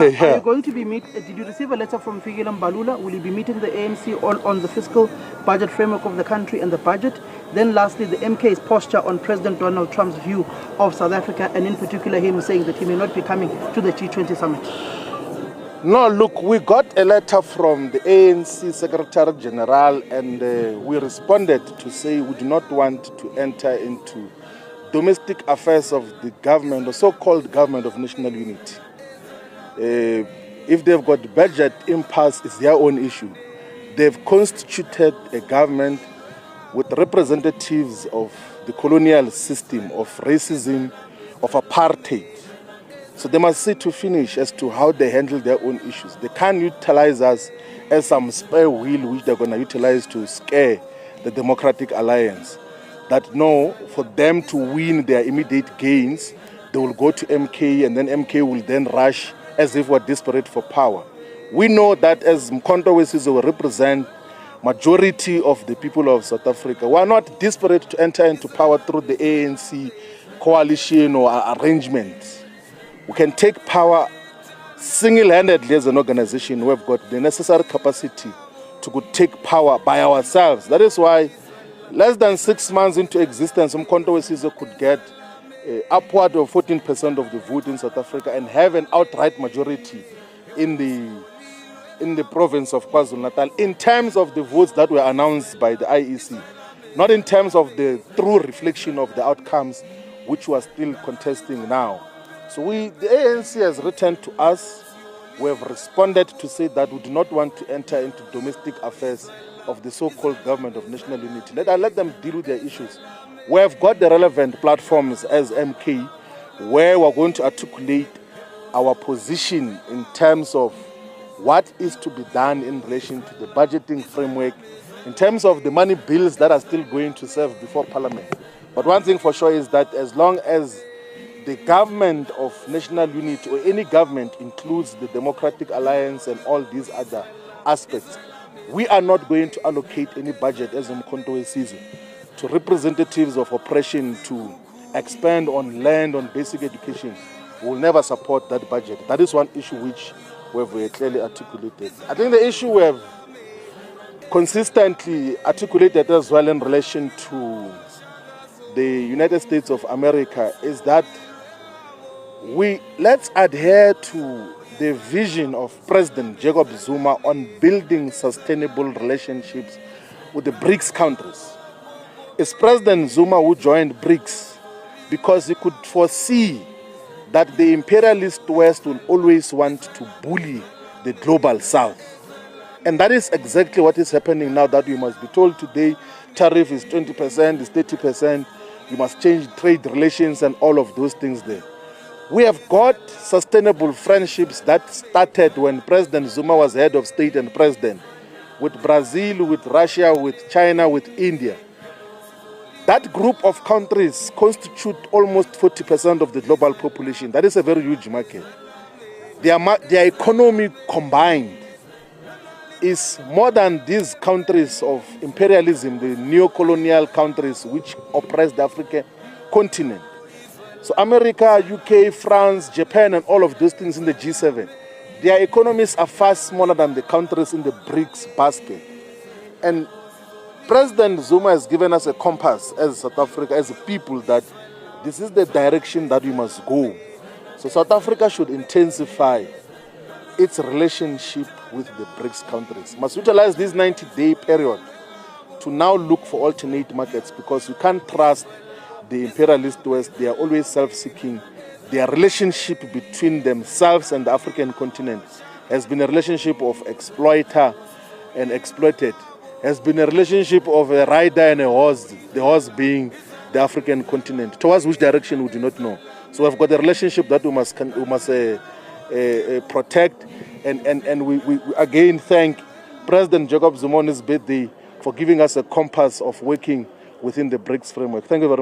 Are you going to be did you receive a letter from Fikile Mbalula? Will you be meeting the ANC on the fiscal budget framework of the country and the budget? Then lastly, the MK's posture on President Donald Trump's view of South Africa, and in particular him saying that he may not be coming to the G20 summit. No, look, we got a letter from the ANC Secretary General, and we responded to say we do not want to enter into domestic affairs of the government, the so-called government of national unity. If they've got budget impasse, it's their own issue. They've constituted a government with representatives of the colonial system, of racism, of apartheid. So they must see to finish as to how they handle their own issues. They can't utilize us as some spare wheel which they're going to utilize to scare the Democratic Alliance. That no, for them to win their immediate gains, they will go to MK, and then MK will then rush as if we're desperate for power. We know that as Mkhonto Wesizwe will represent majority of the people of South Africa, we are not desperate to enter into power through the ANC coalition or arrangement. We can take power single-handedly as an organization. We've got the necessary capacity to take power by ourselves. That is why less than 6 months into existence, Mkhonto Wesizwe could get upward of 14% of the vote in South Africa and have an outright majority in the province of KwaZulu-Natal in terms of the votes that were announced by the IEC, not in terms of the true reflection of the outcomes which we are still contesting now. So the ANC has written to us. We have responded to say that we do not want to enter into domestic affairs of the so-called government of national unity. Let them deal with their issues. We have got the relevant platforms as MK where we're going to articulate our position in terms of what is to be done in relation to the budgeting framework, in terms of the money bills that are still going to serve before Parliament. But one thing for sure is that as long as the government of national unity or any government includes the Democratic Alliance and all these other aspects, we are not going to allocate any budget as Mkhonto Wesizwe to representatives of oppression to expand on land, on basic education. We will never support that budget. That is one issue which we have clearly articulated. I think the issue we have consistently articulated as well in relation to the United States of America is that let's adhere to the vision of President Jacob Zuma on building sustainable relationships with the BRICS countries. It's President Zuma who joined BRICS because he could foresee that the imperialist West will always want to bully the global South. And that is exactly what is happening now, that we must be told today tariff is 20%, is 30%, you must change trade relations and all of those things there. We have got sustainable friendships that started when President Zuma was head of state and president, with Brazil, with Russia, with China, with India. That group of countries constitute almost 40% of the global population. That is a very huge market. Their economy combined is more than these countries of imperialism, the neo-colonial countries which oppress the African continent. So America, UK, France, Japan, and all of those things in the G7, their economies are far smaller than the countries in the BRICS basket. And President Zuma has given us a compass as South Africa, as a people, that this is the direction that we must go. So South Africa should intensify its relationship with the BRICS countries. Must utilize this 90-day period to now look for alternate markets, because we can't trust the imperialist West. They are always self-seeking. Their relationship between themselves and the African continent has been a relationship of exploiter and exploited. Has been a relationship of a rider and a horse, the horse being the African continent, towards which direction we do not know. So we've got a relationship that we must protect, and we again thank President Jacob Zuma on his birthday for giving us a compass of working within the BRICS framework. Thank you very much.